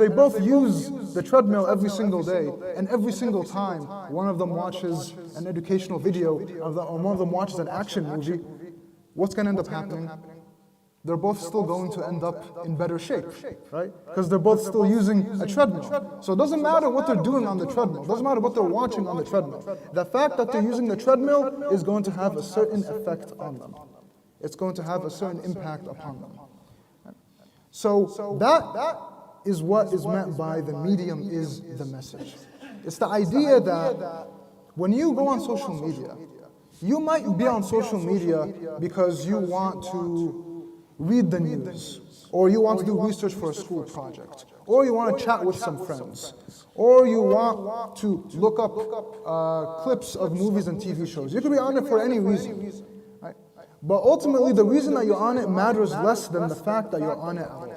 they both use the treadmill every single day, and every single time one of them watches an educational video, or one of them watches an action movie, what's going to end up happening? They're both still going to end up in better shape, right? Because they're both still using a treadmill. So it doesn't matter what they're doing on the treadmill. It doesn't matter what they're watching on the treadmill. The fact that they're using the treadmill is going to have a certain effect on them. It's going to have a certain impact upon them. So that is what is meant by the medium is the message. It's the idea that when you go on social media, you might be on social media because you want to read the news, or you want to do research for a school project, or you want to chat with some friends, or you want to look up clips of movies and TV shows. You could be on it for any reason, right? But ultimately, the reason that you're on it matters less than the fact that you're on it at all.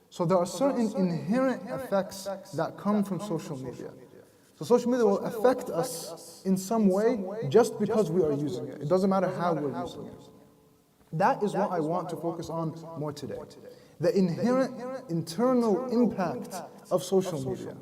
So there are certain inherent effects that come from social media. So social media will affect us in some way just because we are using it. It doesn't matter how we're using it. That is what I want to focus on more today. The inherent internal impact of social media.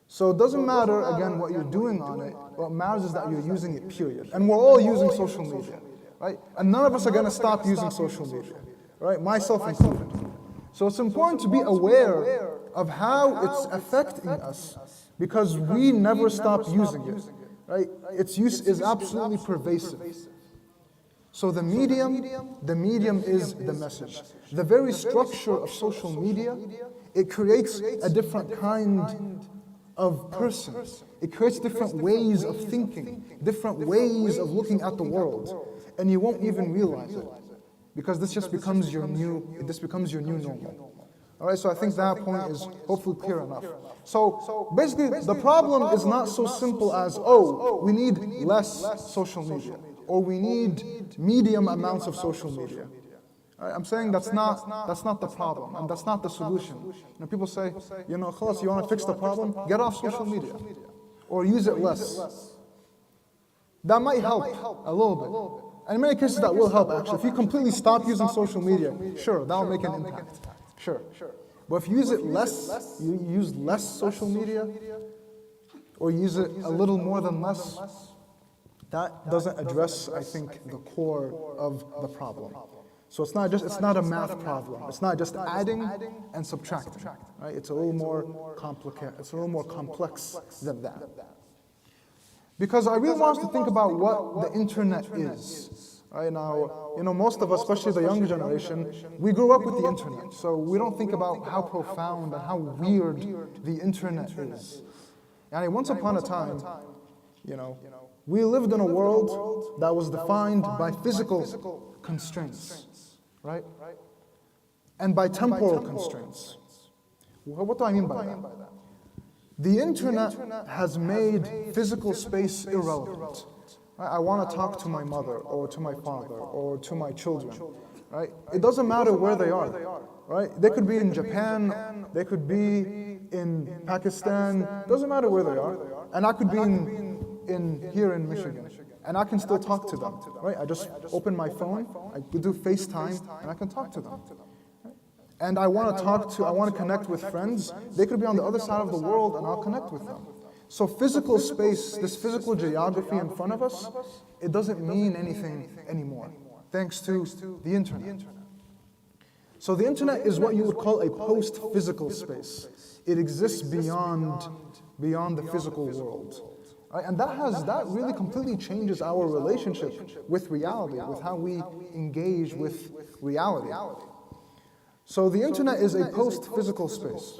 So it doesn't matter, again, what you're doing on it. What matters is that you're using it, period. And we're all using social media, right? And none of us are going to stop using social media, right? Myself included. So it's important to be aware of how it's affecting us because we never stop using it, right? Its use is absolutely pervasive. So the medium is the message. The very structure of social media, it creates a different kind of person. It creates different ways of thinking, different ways of looking at the world. And you won't even realize it. Because this just becomes your new normal. All right, so I think that point is hopefully clear enough. So basically, the problem is not so simple as, oh, we need less social media, or we need medium amounts of social media. All right, I'm saying that's not the problem, and that's not the solution. You know, people say, khalas, you want to fix the problem? Get off social media, or use it less. That might help a little bit. And in many cases, that will help, actually. If you completely stop using social media, sure, that will make an impact. Sure. But if you use it less, you use less social media, or use it a little more than less, that doesn't address, I think, the core of the problem. So it's not a math problem. It's not just adding and subtracting, right? It's a little more complicated. It's a little more complex than that. Because I really want us to think about what the internet is. Right now, most of us, especially the younger generation, we grew up with the internet. So we don't think about how profound and how weird the internet is. And once upon a time, we lived in a world that was defined by physical constraints, right? And by temporal constraints. What do I mean by that? The internet has made physical space irrelevant. I want to talk to my mother, or to my father, or to my children, right? It doesn't matter where they are, right? They could be in Japan, they could be in Pakistan, it doesn't matter where they are. And I could be here in Michigan, and I can still talk to them, right? I just open my phone, I do FaceTime, and I can talk to them. And I want to connect with friends. They could be on the other side of the world, and I'll connect with them. So physical space, this physical geography in front of us, it doesn't mean anything anymore, thanks to the internet. So the internet is what you would call a post-physical space. It exists beyond the physical world. Right? And that really completely changes our relationship with reality, with how we engage with reality. So the internet is a post-physical space.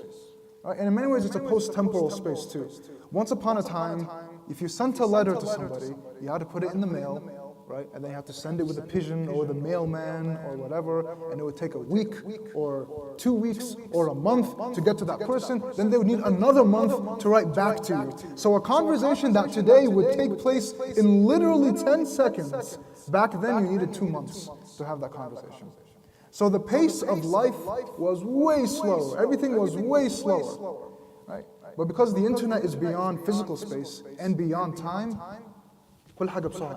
Right? And in many ways, it's a post-temporal space too. Once upon a time, if you sent a letter to somebody, you had to put it in the mail, right? And then you have to send it with a pigeon or the mailman or whatever, and it would take a week or 2 weeks or a month to get to that person. Then they would need another month to write back to you. So a conversation that today would take place in literally 10 seconds, back then you needed 2 months to have that conversation. So the pace of life was way slower. Everything was way slower, right? But because the internet is beyond physical space and beyond time,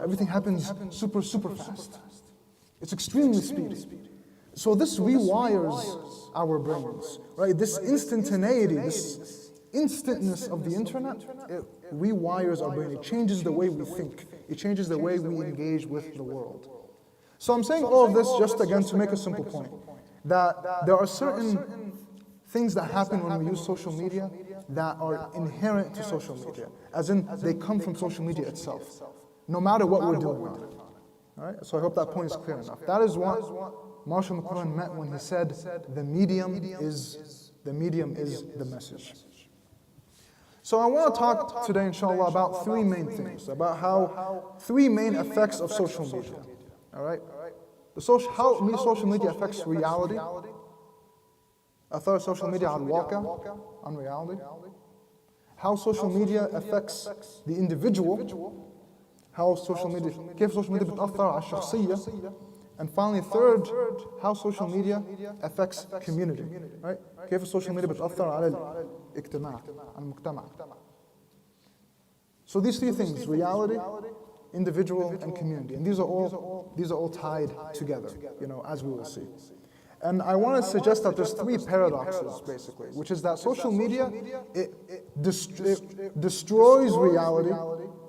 everything happens super fast. It's extremely speedy. So this rewires our brains, right? This instantaneity, this instantness of the internet, it rewires our brain. It changes the way we think. It changes the way we engage with the world. So I'm saying all of this just again to make a simple point, that there are certain things that happen when we use social media that are inherent to social media, as in they come from social media itself, no matter what we're doing on it. All right? So I hope that point is clear enough. That is what Marshall McLuhan meant when he said the medium is the message. So I want to talk today, inshallah, about three main things, about how three main effects of social media. All right? How social media affects reality. أثر social media على الواقع, on reality. How social media affects the individual. How social media, كيف social media بتأثر على الشخصية. And finally, third, how social media affects community. Right? كيف social media بتأثر على الاجتماع, على المجتمع. So these three things: reality, individual, and community. And these are all tied together, as we will see. And I want to suggest that there's three paradoxes, basically, which is that social media, it destroys reality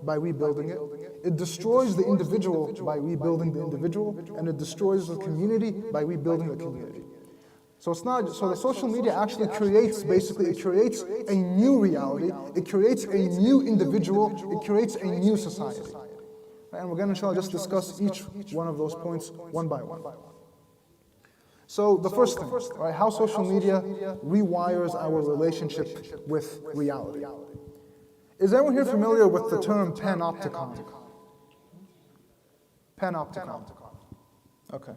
by rebuilding it. It destroys the individual by rebuilding the individual, and it destroys the community by rebuilding the community. So the social media actually creates a new reality, it creates a new individual, it creates a new society. And we're going to, inshallah, just discuss each one of those points one by one. So the first thing, right, how social media rewires our relationship with reality. Is everyone here familiar with the term panopticon? Panopticon. Okay.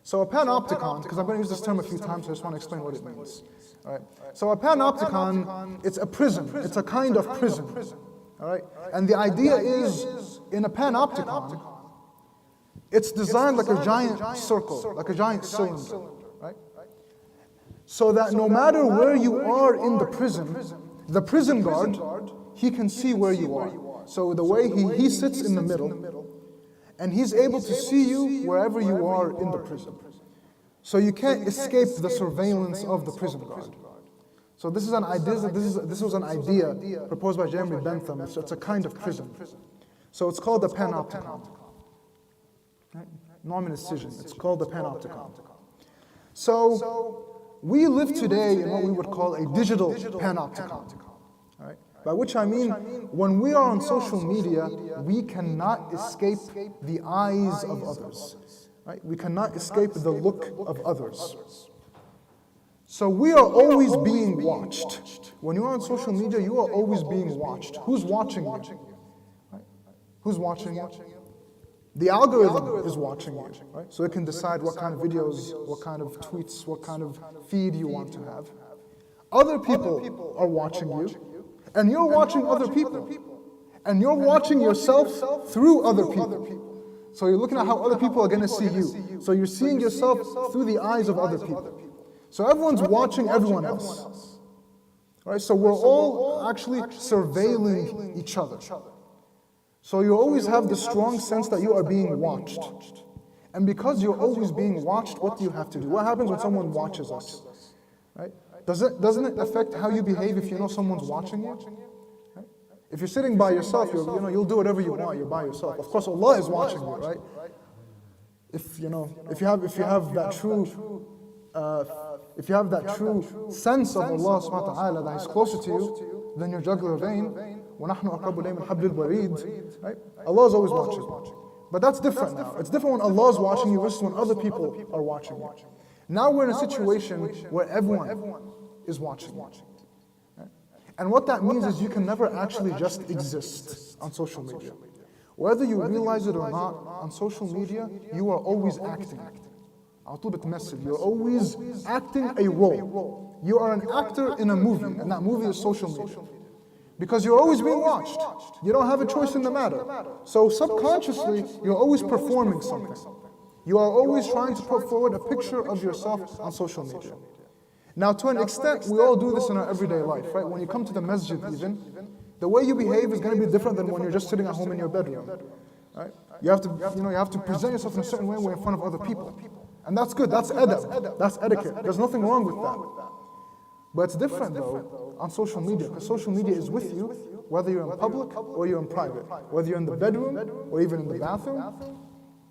So a panopticon, because I'm going to use this term a few times, so I just want to explain what it means. All right. So a panopticon, it's a prism. It's a kind of prism. All right. And the idea is, in a panopticon, it's designed like a giant circle, like a giant cylinder, right? So that no matter where you are in the prison guard, he can see where you are. So the way he sits in the middle, and he's able to see you wherever you are in the prison. So you can't escape the surveillance of the prison guard. So this is an idea. This was an idea proposed by Jeremy Bentham. It's a kind of prism. So it's called the panopticon. Right? Norman incision. It's called the panopticon. So we live today in what we would call a digital panopticon. Right? By which I mean, when we are on social media, we cannot escape the eyes of others. Right? We cannot escape the look of others. So we are always being watched. When you are on social media, you are always being watched. Who's watching you? Right? Who's watching you? The algorithm is watching you, right? So it can decide what kind of videos, what kind of tweets, what kind of feed you want to have. Other people are watching you, and you're watching other people. And you're watching yourself through other people. So you're looking at how other people are going to see you. So you're seeing yourself through the eyes of other people. So everyone's watching everyone else. Right? So we're all actually surveilling each other. So you always have the strong sense that you are being watched. And because you're always being watched, what do you have to do? What happens when someone watches us? Right? Doesn't it affect how you behave if you know someone's watching you? Right? If you're sitting by yourself, you'll do whatever you want. You're by yourself. Of course, Allah is watching you, right? If you have that true sense of Allah subhanahu wa ta'ala that He's closer to you than your jugular vein, وَنَحْنُ أَقْرَبُ إِلَيْهِ مِنْ حَبْلِ الْوَرِيدِ, right? Allah is always watching. But that's different now. It's different when Allah is watching you versus when other people are watching you. Now we're in a situation where everyone is watching you. Right? And what that means is you can never actually just exist on social media. Whether you realize it or not, on social media, you are always acting. You're always acting a role. You are an actor in a movie, and that movie is social media. Because you're always being watched. You don't have a choice in the matter. So subconsciously, you're always performing something. You are always trying to put forward a picture of yourself on social media. Now, to an extent, we all do this in our everyday life, right? When you come to the masjid even, the way you behave is going to be different than when you're just sitting at home in your bedroom. Right? You have to present yourself in a certain way when you're in front of other people. And that's good, that's adab, that's etiquette. There's nothing wrong with that. But it's different though on social media, because social media is with you whether you're in public or you're in private, whether you're in the bedroom or even in the bathroom.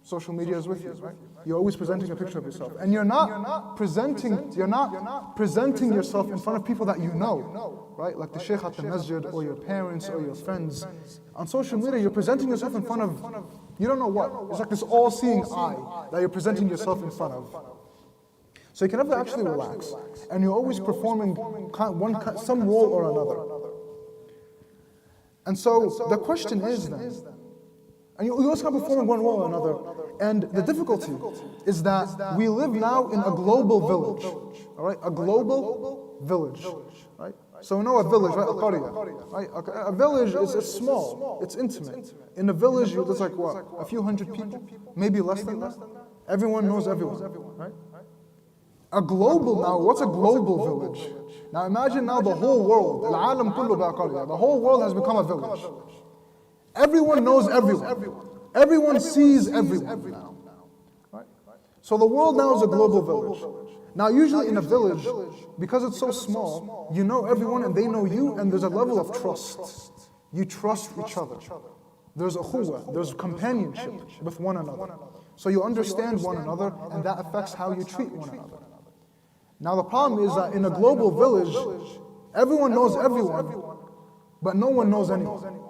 Social media is with you, right? You're always presenting a picture of yourself, and you're not presenting yourself in front of people that you know, right? Like the sheikh at the masjid, or your parents, or your friends. On social media, you're presenting yourself in front of you don't know what. It's like this all-seeing eye that you're presenting yourself in front of. So you can never actually relax, and you're always performing some role or another. And so the question is then, and you always can't perform one role or another. And the difficulty is that we live now in a global village, all right? A global village, right? So we know a village, right? A qarya, right? A village is small, it's intimate. In a village, there's like what? A few hundred people, maybe less than that. Everyone knows everyone, right? A global now, what's a global village? Now imagine now the whole world, al-alam kullu ba qarya, the whole world has become a village. Everyone knows everyone. Everyone sees everyone now. Right? So the world now is a global village. Now usually in a village, because it's so small, you know everyone and they know you, and there's a level of trust. You trust each other. There's ukhuwah, there's companionship with one another. So you understand one another, and that affects how you treat one another. Now the problem is that in a global village, everyone knows everyone, but no one knows anyone.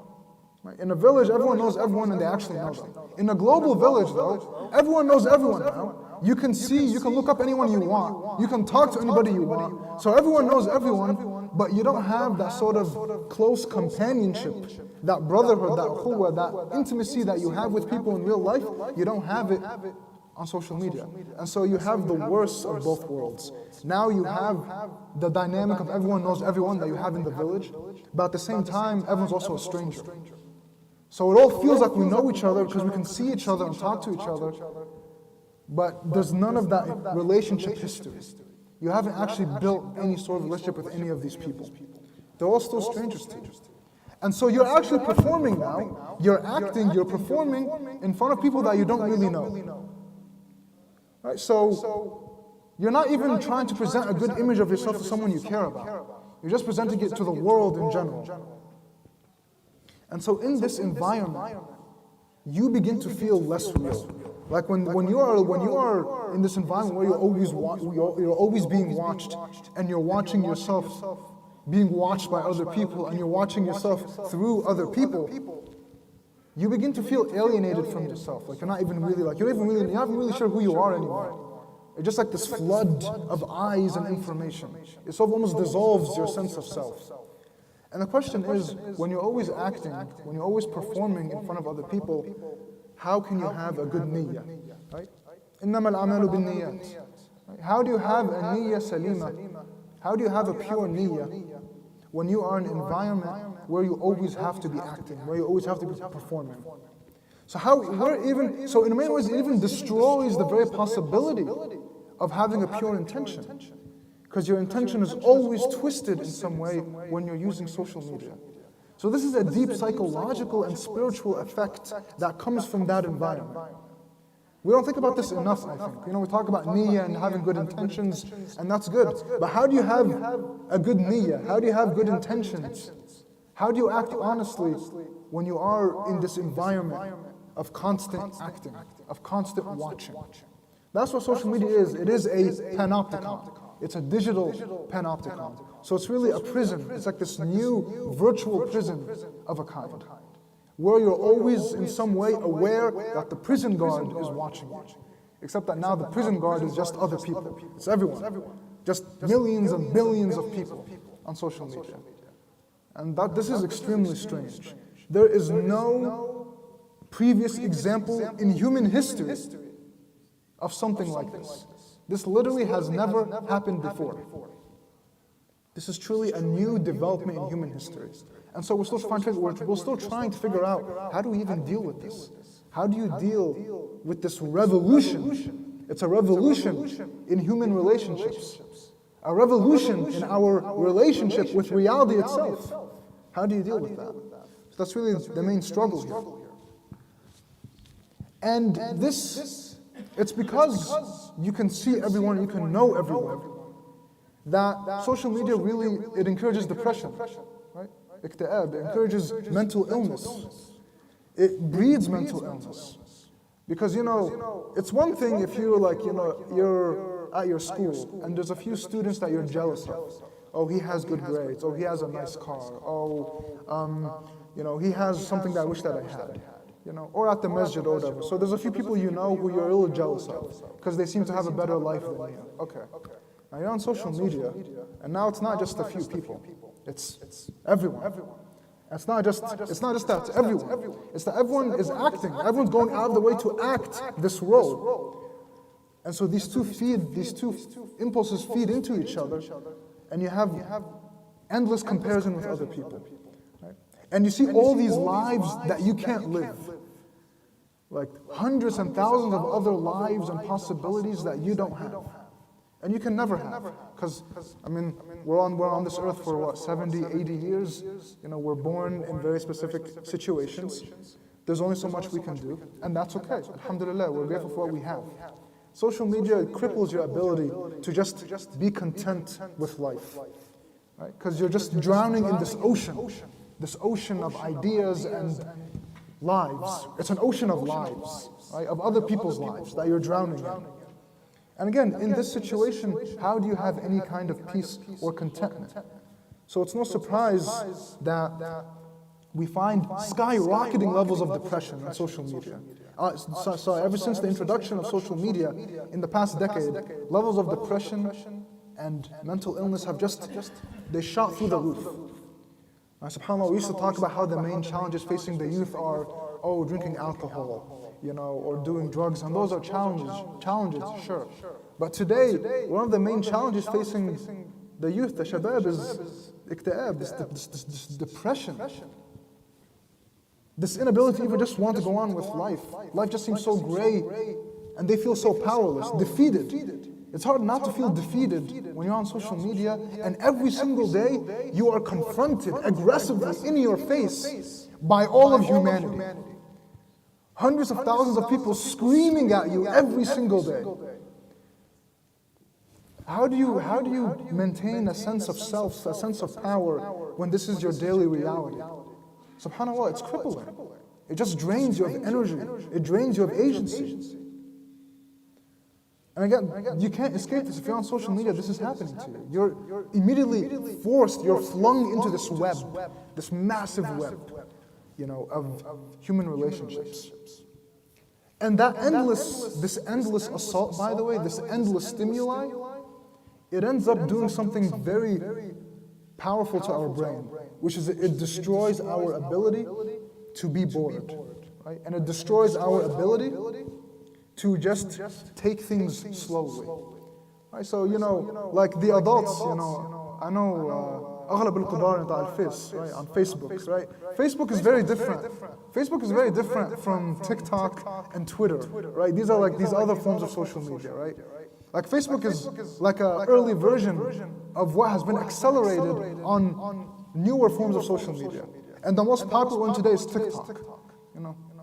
Right? In a village, everyone knows everyone and they actually know them. In a global village though, everyone knows everyone now. You can see, you can look up anyone you want. You can talk to anybody you want. So everyone knows everyone, but you don't have that sort of close companionship, that brotherhood, that ukhuwah, that intimacy that you have with people in real life. You don't have it on social media. And so you have the worst of both worlds. Now you have the dynamic of everyone knows everyone that you have in the village, but at the same time, everyone's also a stranger. So it all feels like we know each other because we can see each other and talk to each other, but there's none of that relationship history. You haven't actually built any sort of relationship with any of these people. They're all still strangers to you. And so you're actually performing now, you're acting, you're performing in front of people that you don't really know. Right? So you're not even trying to present a good image of yourself to someone you care about. You're just presenting it to the world in general. And so in this environment, you begin to feel less real. Like when you are in this environment where you're always being watched, and you're watching yourself being watched by other people, and you're watching yourself through other people, you begin to feel alienated from yourself. Like you're not even really sure who you are anymore. It's just like this flood of eyes and information. It sort of almost dissolves your sense of self. And the question is, when you're always acting, when you're always performing in front of other people, how can you have a good niyyah? Right? إِنَّمَا الْأَعْمَالُ بِالنِّيَّاتِ. How do you have a niyyah salima? How do you have a pure niyyah when you are in an environment where you always have to be acting, where you always have to be performing? So in many ways it even destroys the very possibility of having a pure intention. Because your intention is always twisted in some way when you're using social media. So this is a deep psychological and spiritual effect that comes from that environment. We don't think about this enough, I think. We talk about niyyah and having good intentions, and that's good. But how do you have a good niyyah? How do you have good intentions? How do you act honestly when you are in this environment of constant acting, of constant watching? That's what social media is. It is a panopticon. It's a digital panopticon. So it's really a prison. It's like this new virtual prison of a kind, where you're always in some way aware that the prison guard is watching you. Except that now the prison guard is just other people. It's everyone. Just millions and billions of people on social media. And this is extremely strange. There is no previous example in human history of something like this. This literally has never happened before. This is truly a new development in human history. And so we're still trying to figure out, how do we even deal with this? How do you deal with this revolution? It's a revolution in human relationships. A revolution in our relationship with reality itself. How do you deal with that? So that's really the main struggle here. And this It's because you can see everyone, you can know everyone, that social media really, it encourages depression, right? Ikta'ab, it encourages mental illness. It breeds mental illness. Because, it's one thing if you're like, you're at your school and there's a few students that you're jealous of. Oh, he has good grades. Oh, he has a nice car. Oh, he has something that I wish that I had. Or at the masjid or whatever. So there's a few people who you're a little jealous of because they seem to have a better life than you. Okay. Now you're on social media, and now it's not just a few people. It's everyone. It's not just that, it's everyone. It's that everyone is acting. Everyone's going out of the way to act this role. And so these two impulses feed into each other, and you have endless comparison with other people. Right? And you see all these lives that you can't live. Like hundreds and thousands of other lives and possibilities that you don't have. And you can never have. Because, we're on this earth for what, 70, 80 years? We're born in very specific situations. There's only so much we can do, and that's okay. Alhamdulillah, we're grateful for what we have. Social media cripples your ability to just be content with life. Right? Because you're just drowning in this ocean of ideas and lives. It's an ocean of lives, right? Of other people's lives that you're drowning in. And again, in this situation, how do you have any kind of peace or contentment? So it's no surprise that we find skyrocketing levels of depression on social media. So ever since the introduction of social media in the past decade, levels of depression and mental illness have they shot through the roof. SubhanAllah, we used to talk about how the main challenges facing the youth are, drinking alcohol, or doing drugs, and those are challenges, sure. But today, one of the main challenges facing the youth, the shabab, is ikta'ab, this depression. This inability to even just want to go on with life. Life just seems so gray, and they feel so powerless, defeated. It's hard not to feel defeated when you're on social media, and every single day you are confronted aggressively in your face by all of humanity. Hundreds of thousands of people screaming at you every single day. How do you maintain a sense of self, a sense of power when this is your daily reality? SubhanAllah, it's crippling. It just drains you of energy. It drains you of agency. And again, you can't escape this. If you're on social media, this is happening to you. You're immediately forced, you're flung into this web, this massive web, of human relationships. And this endless assault, by the way, this endless stimuli, it ends up doing something very powerful to our brain, which is it destroys our ability to be bored, right? And it destroys our ability to just take things slowly. Right? So, like the adults, I know أغلب الكبار على الفيس, right? On Facebook, right? Facebook is very different. Facebook is very different from TikTok and Twitter, right? These are like these other forms of social media, right? Like Facebook is like an early version of what has been accelerated on newer forms of social media. And the most popular one today is TikTok.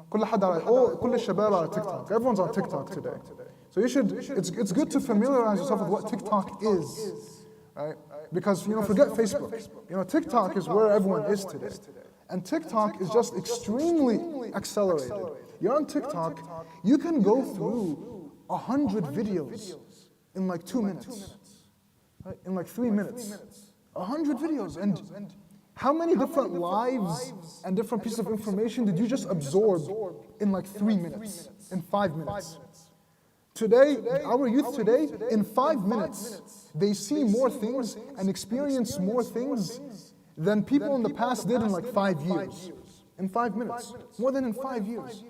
كل الشباب على TikTok. Everyone's on TikTok today. So it's good to familiarize yourself with what TikTok is, right? Because forget Facebook. TikTok is where everyone is today. And TikTok is just extremely accelerated. You're on TikTok, you can go through 100 videos in like 2 minutes, right? In like 3 minutes. 100 videos. And how many different lives and different pieces of information did you just absorb in like 3 minutes, in 5 minutes? Today, our youth today, in 5 minutes, they see more things and experience more things than people in the past did in like 5 years. In 5 minutes, more than in 5 years.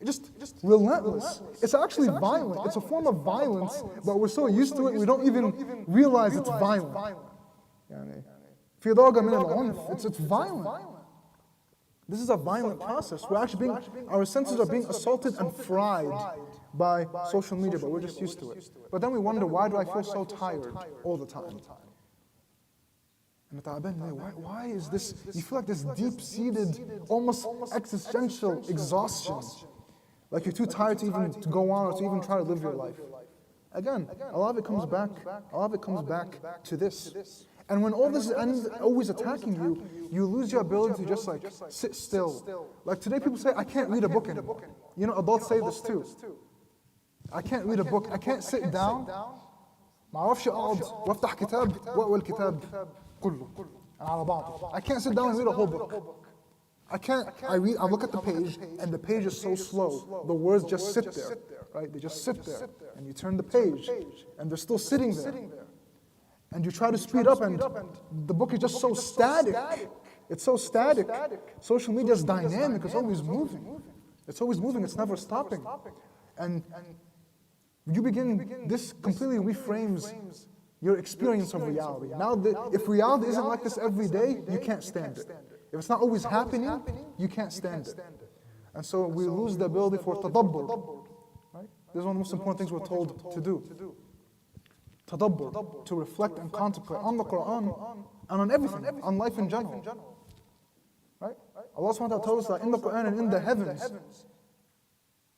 It's just relentless. It's actually violent. It's a form of violence, but we're so used to it, we don't even realize it's violent. في ضوء من العنف. It's violent. This is a violent process. Our senses are being assaulted and fried by social media, but we're just used to it. But then we wonder, why do I feel so tired all the time? And why is this? You feel like this deep-seated, almost existential exhaustion. Like you're too tired to even to go on or to even try to live your life. Again, a lot of it comes back to this. And when all this is always attacking you, you lose your ability to just like sit still. Like today people say, I can't read a book anymore. You know, adults say this too. I can't read a book, I can't sit down. ما أعرفش أقعد وأفتح كتاب وأقرأ الكتاب كله على بعضه. I can't sit down and read a whole book. I look at the page and the page is so slow. The words just sit there, right? They just sit there. And you turn the page and they're still sitting there. And you try to speed up and the book is just so static. It's so static. Social media is dynamic, it's always moving. It's always moving, it's never stopping. And you begin, this completely reframes your experience of reality. Now, if reality isn't like this every day, you can't stand it. If it's not always happening, you can't stand it. And so we lose the ability for tadabbur. Right? This is one of the most important things we're told to do. Tadabbur, to reflect and contemplate on the Quran and on everything, on life in general. Right? Allah subhanahu wa ta'ala tells us that in the Quran and in the heavens,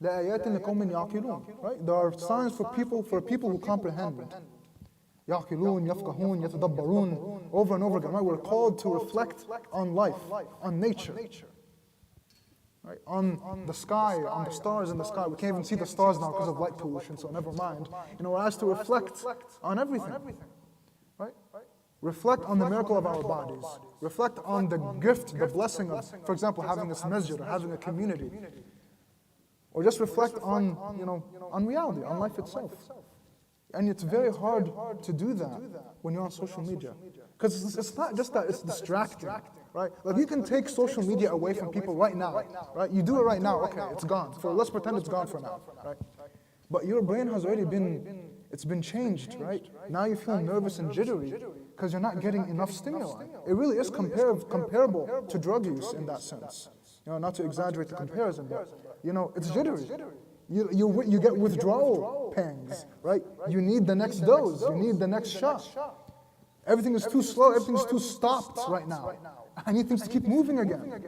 لَآيَاتٍ لِقَوْمٍ يَعْقِلُونَ. Right? There are signs for people who comprehend. يَعْقِلُونَ يَفْقَهُونَ يَتَدَبَّرُونَ. Over and over again, right? We're called to reflect on life, on nature. Right? On the sky, on the stars in the sky. We can't even see the stars now because of light pollution, so never mind. You know, we're asked to reflect on everything. Right? Reflect on the miracle of our bodies. Reflect on the gift, the blessing of, for example, having this masjid or having a community. Or just reflect on, on reality, on life itself. And it's very hard to do that when you're on social media. Because it's not just that, it's distracting, right? Like you can take social media away from people right now, right? You do it right now, okay, it's gone. Let's pretend it's gone for now, right? But your brain has already been changed, right? Now you feel nervous and jittery because you're not getting enough stimuli. It really is comparable to drug use in that sense. Not to exaggerate the comparison, but it's jittery. You get withdrawal pangs, right? You need the next dose, you need the next shot. Everything is too slow, everything is too stopped right now. I need things to keep moving again.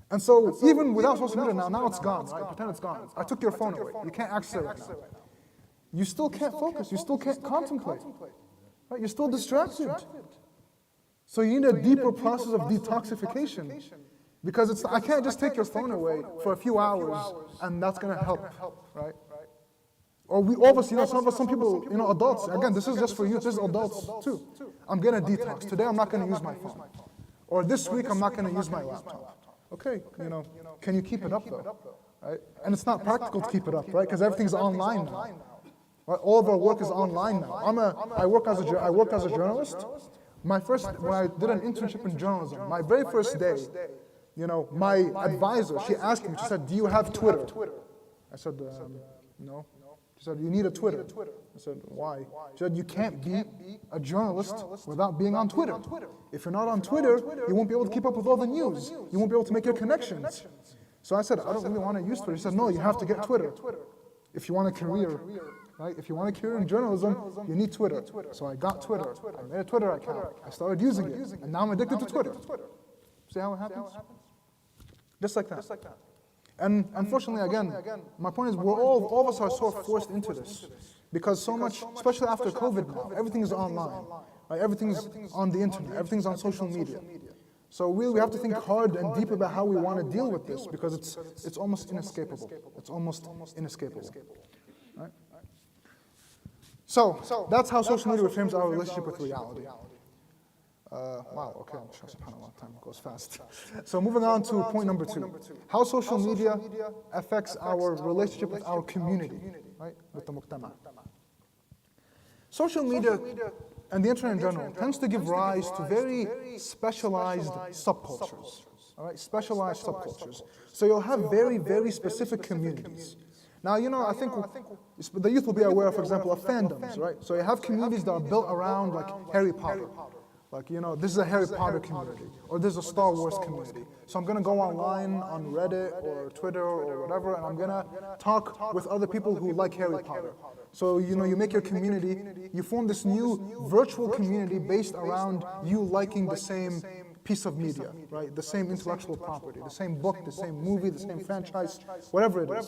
And so even without social media now it's gone, right? Pretend it's gone. I took your phone away. You can't access it right now. You still can't focus, you still can't contemplate. Right? You're still distracted. So you need a deeper process of detoxification. Because I can't just take your phone away for a few hours and that's going to help, right? Or some people, adults, again, this is just for youth, this is adults too. I'm going to detox. Today I'm not going to use my phone. Or this week I'm not going to use my laptop. Okay, can you keep it up though? Right? And it's not practical to keep it up, right? Because everything's online now. Right? All of our work is online now. I work as a journalist. When I did an internship in journalism, my very first day, my advisor, she asked me, she said, do you have Twitter? I said, no. She said, you need a Twitter. I said, why? She said, you can't be a journalist without being on Twitter. If you're not on Twitter, you won't be able to keep up with all the news. You won't be able to make your connections. So I said, I don't really want to use Twitter. She said, no, you have to get Twitter. If you want a career, right? If you want a career in journalism, you need Twitter. So I got Twitter. I made a Twitter account. I started using it. And now I'm addicted to Twitter. See how it happens? Just like that. And unfortunately, again, my point is all of us are sort of forced into this. Because so much, especially after COVID now, everything is online. Right? Everything's on the internet, everything's on social media. So really we have to think hard and deep about how we want to deal with this because it's almost inescapable. It's almost inescapable. Right? So that's how social media reframes our relationship with reality. Wow, okay, subhanAllah, time goes fast. So moving on to point number 2. How social media affects our relationship with our community, right, with the mujtama. Social media and the internet in general tends to give rise to very specialized subcultures, all right, specialized subcultures. So you'll have very, very specific communities. Now, I think the youth will be aware, for example, of fandoms, right? So you have communities that are built around like Harry Potter. Like, this is a Harry Potter community, or there's a Star Wars community. So I'm gonna go online on Reddit or Twitter or whatever, and I'm gonna talk with other people who like Harry Potter. So, you make your community, you form this new virtual community based around you liking the same piece of media, right? The same intellectual property, the same book, the same movie, the same franchise, whatever it is.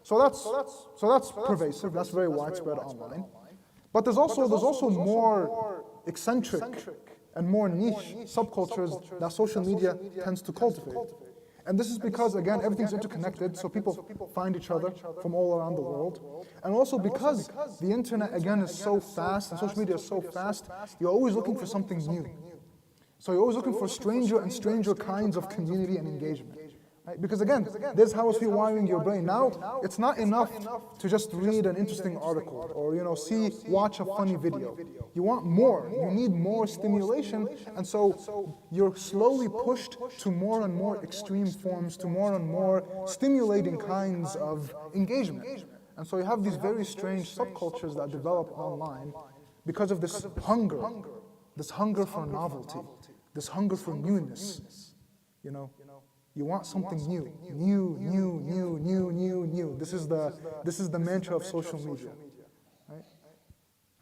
So that's pervasive, that's very widespread online. But there's also more eccentric and more niche subcultures that social media tends to cultivate. And this is because, again, everything's interconnected, so people find each other from all around the world. And also because the internet, again, is so fast, and social media is so fast, you're always looking for something new. So you're always looking for stranger and stranger kinds of community and engagement. Right? Because again, this is how it's rewiring your brain. Now, it's not enough to just read an interesting article or watch a funny video. You want more. You need more stimulation, and so you're slowly pushed to more and more extreme forms, to more and more stimulating kinds of engagement. And so you have these very strange subcultures that develop online because of this hunger for novelty, this hunger for newness. You want something new. This is the mantra of social media. Right?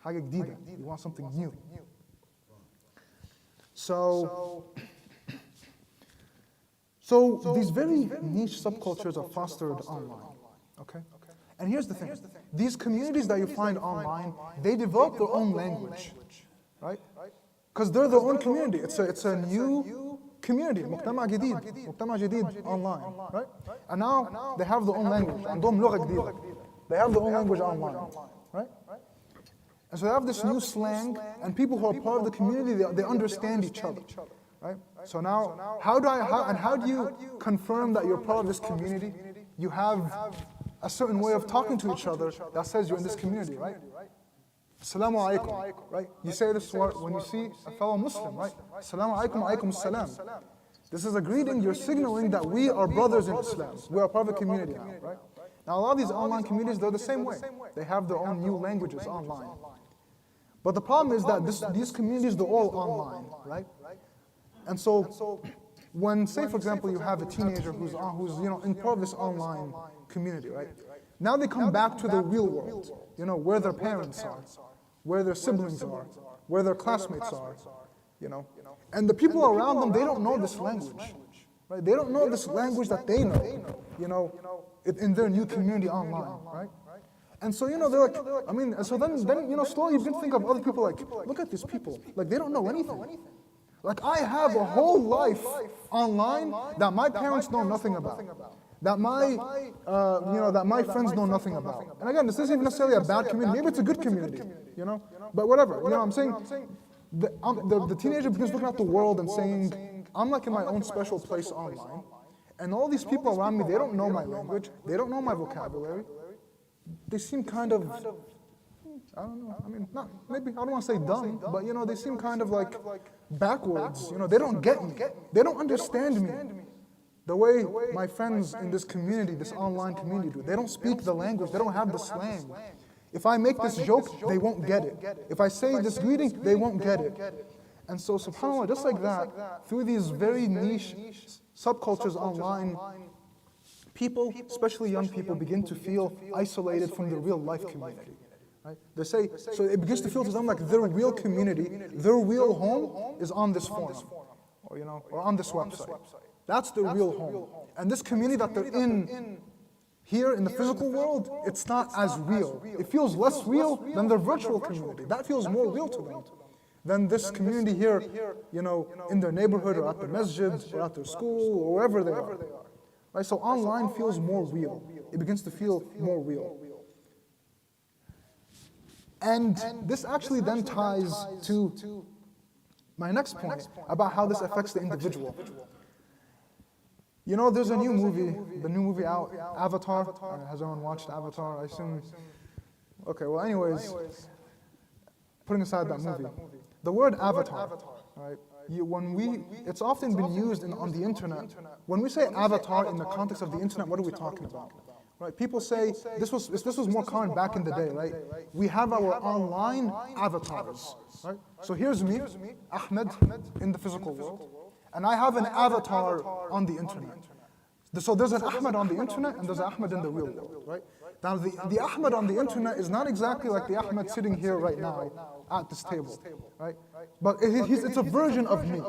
حاجة جديدة. You want something new. So these very niche subcultures are fostered online. Okay? And here's the thing. These communities that you find online, they develop their own language. Right? Because they're their own community. It's a new community, مجتمع جديد online, right? And now they have their own language. عندهم لغة جديدة. They have their own language online, right? And so they have this new slang, and people who are part of the community, they understand each other, right? So now, how do you confirm that you're part of this community? You have a certain way of talking to each other that says you're in this community, right? Assalam'Alukum, right? You say this when you see a fellow Muslim, right? Assalamu'Alaykum, alaykum assalam. This is a greeting, you're signaling that we are brothers in Islam. We are part of a community now, right? Now a lot of these online communities, they're the same way. They have their own new languages online. But the problem is that these communities, they're all online, right? And so when, say for example, you have a teenager who's in part of this online community, right? Now they come back to the real world, where their parents are, where their siblings are, where their classmates are, And the people around them, they don't know this language, right? They don't know this language that they know, in their new community online, right? And so, they're like, so then slowly you begin to think of other people like, look at these people, like they don't know anything. Like I have a whole life online that my parents know nothing about. That my friends know nothing about. And again, this isn't even necessarily a bad community. Maybe it's a good community, But whatever, I'm saying, the teenager begins looking at the world and saying, I'm like in my own special place online. And all these people around me, they don't know my language. They don't know my vocabulary. They seem kind of, I don't know, maybe, I don't want to say dumb, but they seem kind of like backwards. They don't get me. They don't understand me. The way my friends in this community, this online community do. They don't speak the language, they don't have the slang. If I make this joke, they won't get it. If I say this greeting, they won't get it. And so subhanAllah, just like that, through these very niche subcultures online, people, especially young people, begin to feel isolated from the real life community. Right? They say, so it begins to feel to them like their real community, their real home is on this forum, or on this website. That's their real home. And this community that they're in here in the physical world, it's not as real. It feels less real than their virtual community. That feels more real to them than this community here, in their neighborhood or at the masjid or at their school or wherever they are. Right? So online feels more real. It begins to feel more real. And this actually then ties to my next point about how this affects the individual. There's a new movie, the new movie out, Avatar. Has anyone watched Avatar? I assume. Okay, well, anyways, putting aside that movie, the word avatar, right? It's often been used on the internet. When we say avatar in the context of the internet, what are we talking about? Right? People say this was more common back in the day, right? We have our online avatars, right? So here's me, Ahmed, in the physical world. And I have an avatar on the internet. So there's an Ahmed on the internet and there's an Ahmed in the real world, right? Now the Ahmed on the internet is not exactly like the Ahmed sitting here right now at this table, right? But it's a version of me.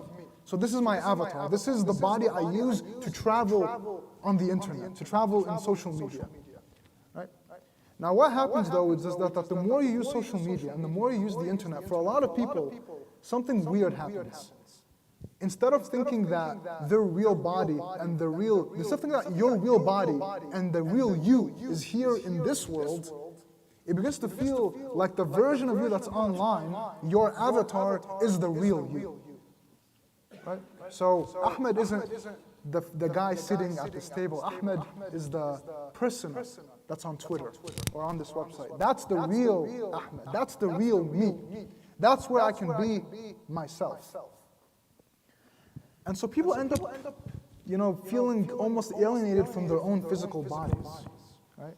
So this is my avatar. This is the body I use to travel on the internet, to travel in social media. Right? Now what happens though is that the more you use social media and the more you use the internet, for a lot of people, something weird happens. Instead of thinking that their real body and instead of thinking that your real body and the real you is here in this world, it begins to feel like the version of you that's online, your avatar is the real you. Right? So Ahmed isn't the guy sitting at this table. Ahmed is the person that's on Twitter or on this website. That's the real Ahmed. That's the real me. That's where I can be myself. And so people end up, feeling almost alienated from their own physical bodies, right?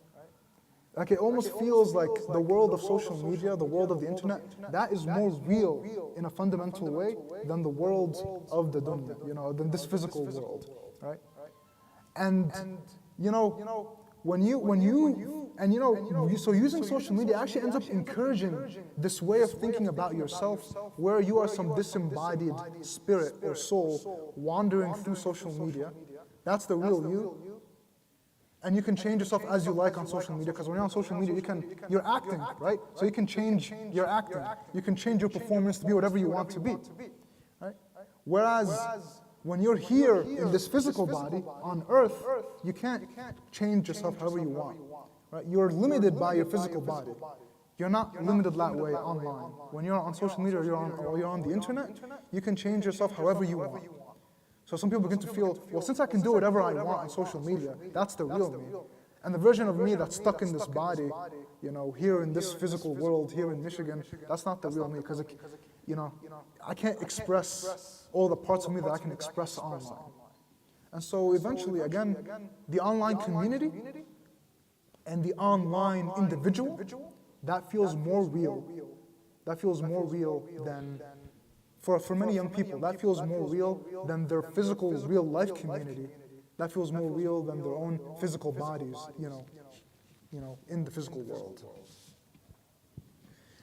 Like it almost feels like the world of social media, the world of the internet, that is more real in a fundamental way than the world of the dunya, than this physical world, right? And so using social media actually ends up encouraging this way of thinking about yourself, where you are some disembodied spirit or soul wandering through social media. That's the real you. And you can change yourself as you like on social media, because when you're on social media, you're acting, right? So you can change your acting. You can change your performance to be whatever you want to be, right? Whereas when you're here in this physical body on earth, you can't change yourself however you want, right? You're limited by your physical body. You're not limited that way online. When you're on social media or you're on the internet, you can change yourself however you want. So some people begin to feel, well, since I can do whatever I want on social media, that's the real me. And the version of me that's stuck in this body, here in this physical world, here in Michigan, that's not the real me, because I can't express all the parts of me that I can express online. And so eventually, again, the online community and the online individual, that feels more real. That feels more real than, for many young people, that feels more real than their physical, real life community. That feels more real than their own physical bodies, in the physical world.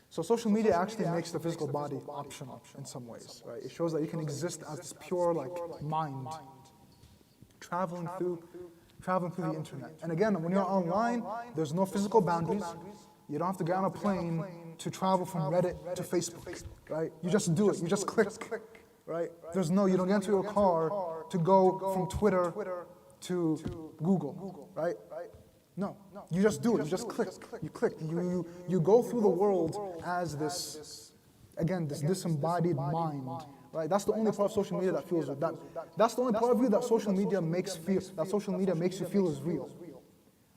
So social media actually makes the physical body optional in some ways, right? It shows that you can exist as this pure, mind, traveling through the internet. And again, when you're online, there's no physical boundaries. You don't have to get on a plane to travel from Reddit to Facebook, right? You just do it. You just click, right? You don't get into your car to go from Twitter to Google, right? No, you just do it. You just click. You click. You go through the world as this disembodied mind, right? That's the only part of social media that feels that. That's the only part of you that social media makes you feel is real.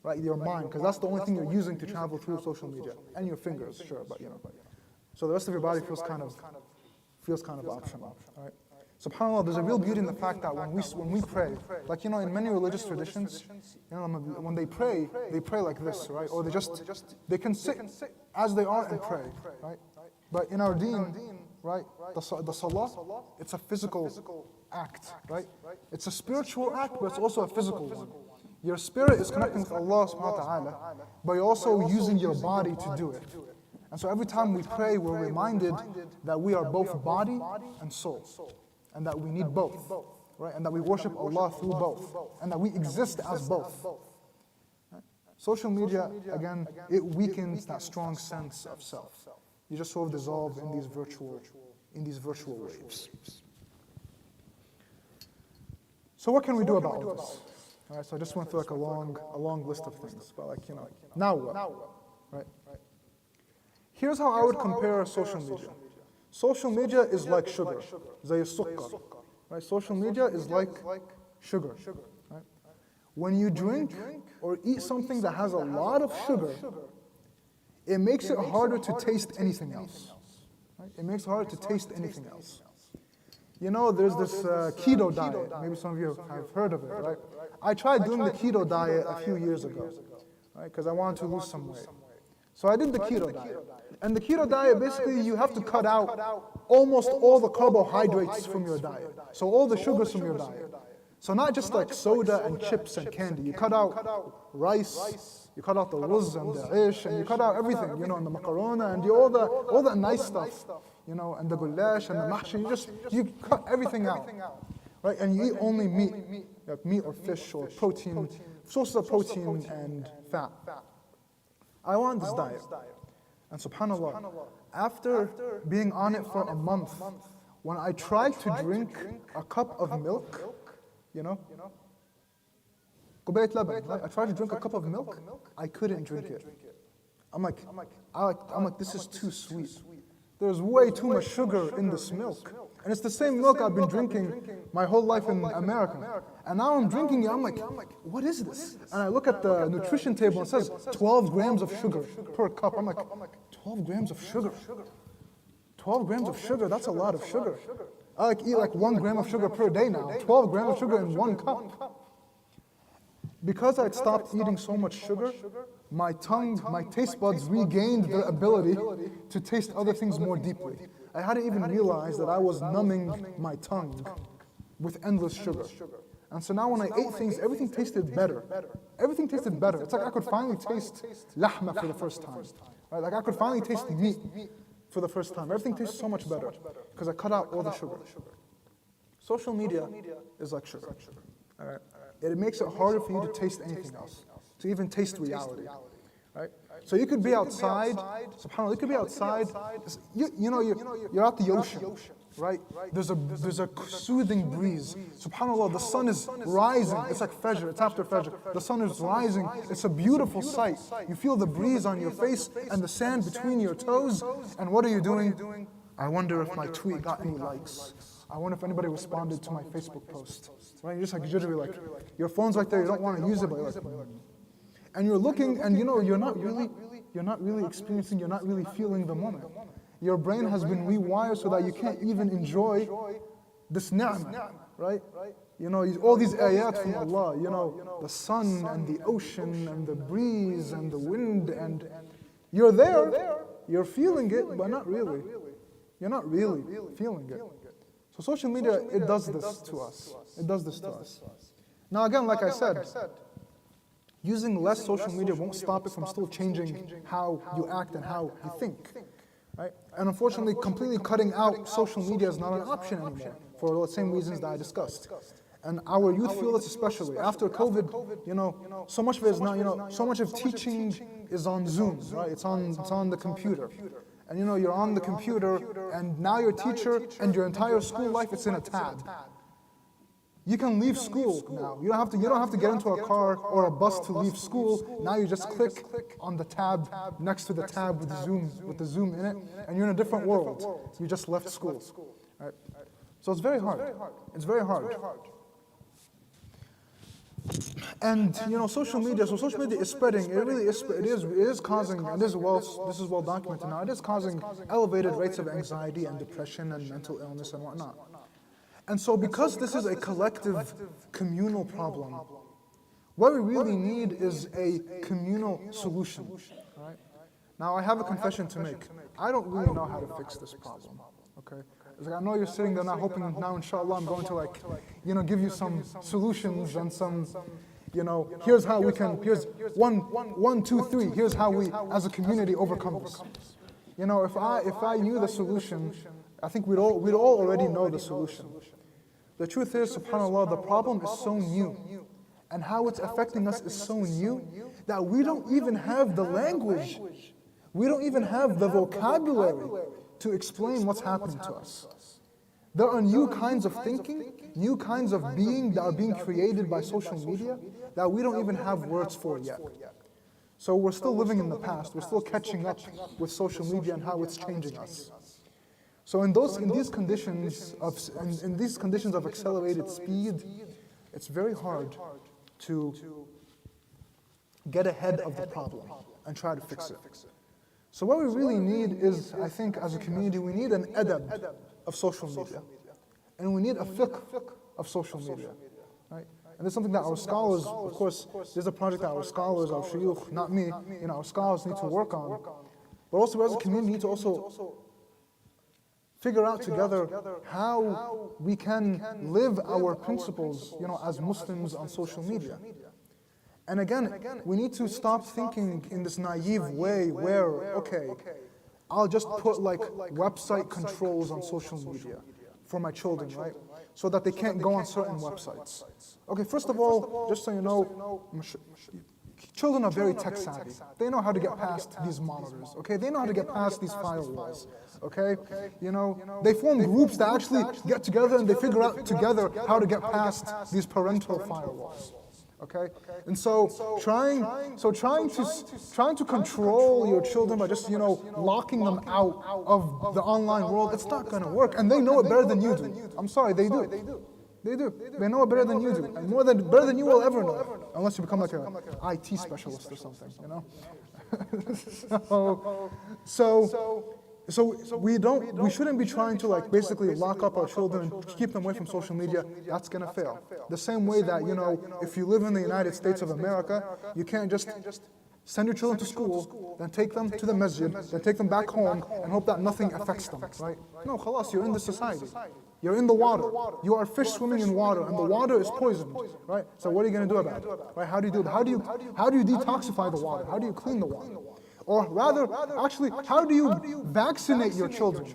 Right, your mind, because that's the only thing you're using to travel through social media, and your fingers, sure, but so the rest of your body feels kind of optional, right? SubhanAllah, there's a real beauty in the fact that when we pray, in many religious traditions, when they pray like this, right? Or they can sit as they are and pray, right? But in our deen, right, the salah, it's a physical act, right? It's a spiritual act, but it's also a physical one. Your spirit is connecting with Allah subhanahu wa ta'ala, but you're also using your body to do it. And so every time we pray, we're reminded that we are both body and soul, and that we need both, right? And that we worship Allah through both, and that we exist as both. Right? Social media, again, it weakens that strong sense of self. You just sort of dissolve in these virtual waves. So what can we do about all this? All right, so I just went through a long list of things, but now what? Right? Here's how I would compare social media. Social media is like sugar, زي السكر. Right? Social media is like sugar. Right? When you drink or eat something that has a lot of sugar, it makes it harder to taste anything else. Right? It makes it harder to taste anything else. There's this keto diet. Maybe some of you have heard of it, right? I tried doing the keto diet a few years ago, right? Because I wanted to lose some weight. So I did the keto diet. And the keto diet, basically, you have to cut out almost all the carbohydrates from your diet. So all the sugars from your diet. So not just like soda and chips and candy. You cut out rice, you cut out the ruz and the ish, and you cut out everything, and the macarona and all the nice stuff. and the goulash and the mahshi, you cut everything out, right? And you eat only meat, like meat or fish or protein, sources of protein and fat. I want this diet. And subhanAllah, after being on it for a month, when I tried to drink a cup of milk, Qubayt laban, right? I tried to drink a cup of milk, I couldn't drink it. I'm like, this is too sweet. There's way too much sugar in this milk. And it's the same milk I've been drinking my whole life in America. And now I'm drinking it, I'm like, what is this? And I look at the nutrition table and it says 12 grams of sugar per cup. I'm like, 12 grams of sugar? 12 grams of sugar, that's a lot of sugar. I eat like 1 gram of sugar per day now. 12 grams of sugar in 1 cup. Because I'd stopped eating so much sugar, my tongue, my taste buds regained their ability to taste other things more deeply. I hadn't even realized that I was numbing my tongue with endless sugar. And so now when I ate things, everything tasted better. Everything tasted better. It's like I could finally taste lahma for the first time. Right? Like I could finally taste meat for the first time. Everything tastes so much better because I cut out all the sugar. Social media is like sugar. All right? It makes it harder for you to taste anything else, to even taste reality. Right? So you could be outside, subhanAllah, you could be outside, you're at the ocean, right? There's a soothing breeze. SubhanAllah, the sun is rising. It's like Fajr, it's after Fajr. The sun is rising. It's a beautiful sight. You feel the breeze on your face and the sand between your toes. And what are you doing? I wonder if my tweet got any likes. I wonder if anybody responded to my Facebook post. Right? You're just like jittery, like your phone's right there, you don't want to use it, but you're like, and you're looking, and you're not really experiencing, you're not really feeling the moment. Your brain has been rewired so that you can't even enjoy this ni'mah, right? All these ayat from Allah, the sun and the ocean and the breeze and the wind, and you're there, you're feeling it, but not really. You're not really feeling it. So social media, it does this to us. It does this to us. Now again, like I said, using less social media won't stop it from still changing how you act and how you think. Right? And unfortunately, completely cutting out social media is not an option anymore for the same reasons that I discussed. And our youth feel this especially. After COVID, so much of it is not, so much of teaching is on Zoom, right? It's on the computer. And you're on the computer, and now your teacher and your entire school life, it's in a tab. You can leave school now. You don't have to get into a car or a bus to leave school. Now you just click on the tab next to the tab with the Zoom in it, and you're in a different world. You just left school. Right? So it's very hard. It's very hard. And social media is spreading. It really is. It is causing, and this is well documented now. It is causing elevated rates of anxiety and depression and mental illness and whatnot. And so, because this is a collective, communal problem, what we really need is a communal solution. Right? Now, I have a confession to make. I don't really know how to fix this problem. Okay. It's like, I know you're sitting there now hoping now, inshallah, I'm going to give you some solutions and some, here's how we can, here's one, two, three, here's how we, as a community, overcome this. If I knew the solution, I think we'd all already know the solution. The truth is, subhanAllah, the problem is so new, and how it's affecting us is so new that we don't even have the language, we don't even have the vocabulary to explain what's happening to us. There are new kinds of thinking, new kinds of being that are being created by social media that we don't even have words for yet. So we're still living in the past, we're still catching up with social media and how it's changing us. So in these conditions of accelerated speed, it's very hard to get ahead of the problem and try to fix it. So what we really need is, I think, as a community, we need an adab of social media. And we need a fiqh of social media. Right? And it's something that our scholars, of course, there's a project that our scholars, our shuyukh, not me, our scholars need to work on. But also as a community, need to also figure out together how we can live our principles, as Muslims on social media. And again, we need to stop thinking in this naive way where, okay, I'll just put like website controls on social media for my children, right? So that they can't go on certain websites. Okay, first of all, just so you know, children are very tech savvy. They know how to get past these monitors, okay? They know how to get past these firewalls, okay? You know, they form groups that actually get together and they figure out together how to get past these parental firewalls. Okay, and so trying to control your children by just locking them out of the online world, it's not going to work. And they know it better than you do. I'm sorry, they do. They do. They know it better than you do, and better than you will ever know, unless you become like an IT specialist or something. So we shouldn't be trying to like basically lock up our children and keep them away from social media. That's gonna fail. The same way that if you live in the United States of America, you can't just send your children to school, then take them to the masjid, then take them back home and hope that nothing affects them, right? No, khalas, you're in the society. You're in the water. You are fish swimming in water, and the water is poisoned, right? So what are you gonna do about it? Right? How do you do it? How do you detoxify the water? How do you clean the water? Or rather, actually, how do you vaccinate your children?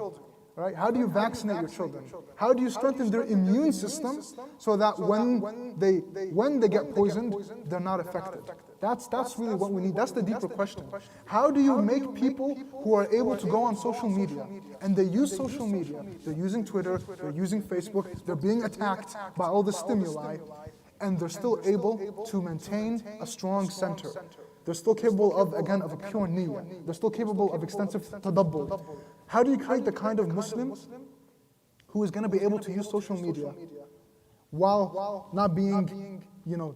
Right? How do you vaccinate your children? How do you strengthen their immune system so that when they get poisoned, they're not affected? That's really what we need. That's the deeper question. How do you make people who are able to go on social media and they use social media, they're using Twitter, they're using Facebook, they're being attacked by all the stimuli, and they're still able to maintain a strong center? They're still capable of a pure niyyah. They're still capable of extensive tadabbur. How do you create the kind of Muslim who is going to be able to use social media while not being,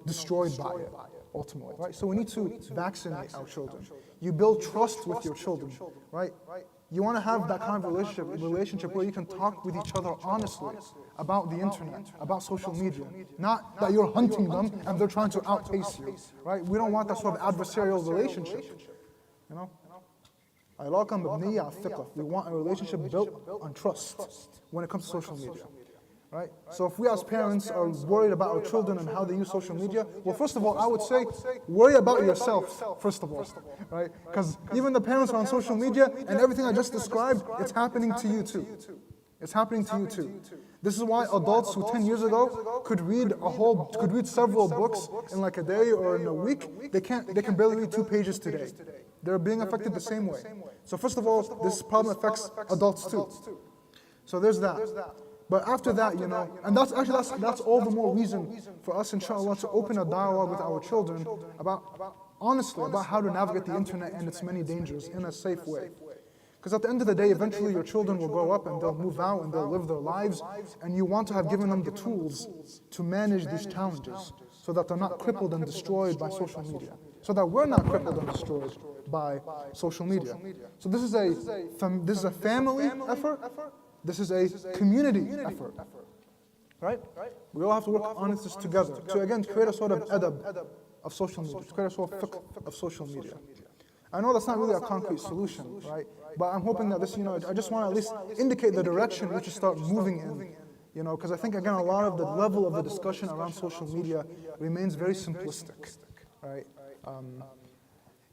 destroyed by it, ultimately, right? So we need to vaccinate our children. You build trust with your children, right? You want to have that kind of relationship where you can talk with each other honestly about the internet, about social media. Not that you're hunting them and they're trying to outpace you, right? We don't want that sort of adversarial relationship, We want a relationship built on trust when it comes to social media. Right? So if we as parents are worried about our children and how they use social media, well, first of all, I would say, worry about yourself, first of all, right? Because even the parents are on social media, and everything I just described, it's happening to you too. It's happening to you too. This is why adults who 10 years ago could read several books in like a day or in a week, they can barely read 2 pages today. They're being affected the same way. So first of all, this problem affects adults too. So there's that. But after that, and that's all the more reason for us, inshallah, to open a dialogue with our children honestly about how to navigate the internet and its many dangers in a safe way. Because at the end of the day, eventually your children will grow up and they'll move out and they'll live their lives, and you want to have given them the tools to manage these challenges so that they're not crippled and destroyed by social media. So that we're not crippled and destroyed by social media. So this is a family effort. This is a community effort, right? We all have to work on this together to, again, create a sort of adab of social media, to create a sort of fiqh of social media. I know that's not really a concrete solution, right? But I'm hoping that this, I just want to at least indicate the direction we should start moving in, because I think, again, a lot of the level of the discussion around social media remains very simplistic, right?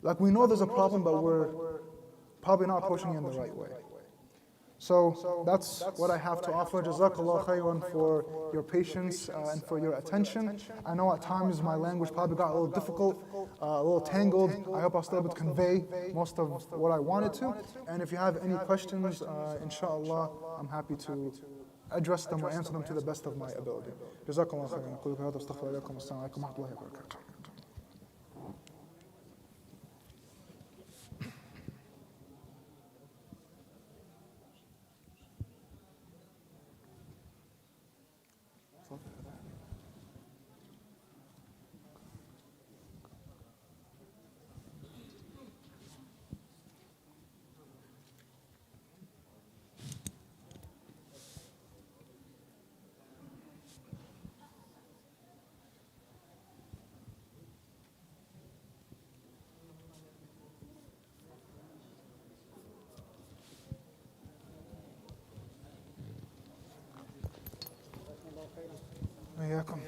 Like we know there's a problem, but we're probably not approaching it in the right way. So that's what I have to offer. Jazakallah khairan for your patience and for your attention. I know at times my language probably got a little difficult, a little tangled. I hope I was still able to convey most of what I wanted to. And if you have any questions, inshallah, I'm happy to address them or answer them to the best of my ability. Jazakallah khairan. Assalamu alaikum wa rahmatullahi wa barakatuh. إياكم.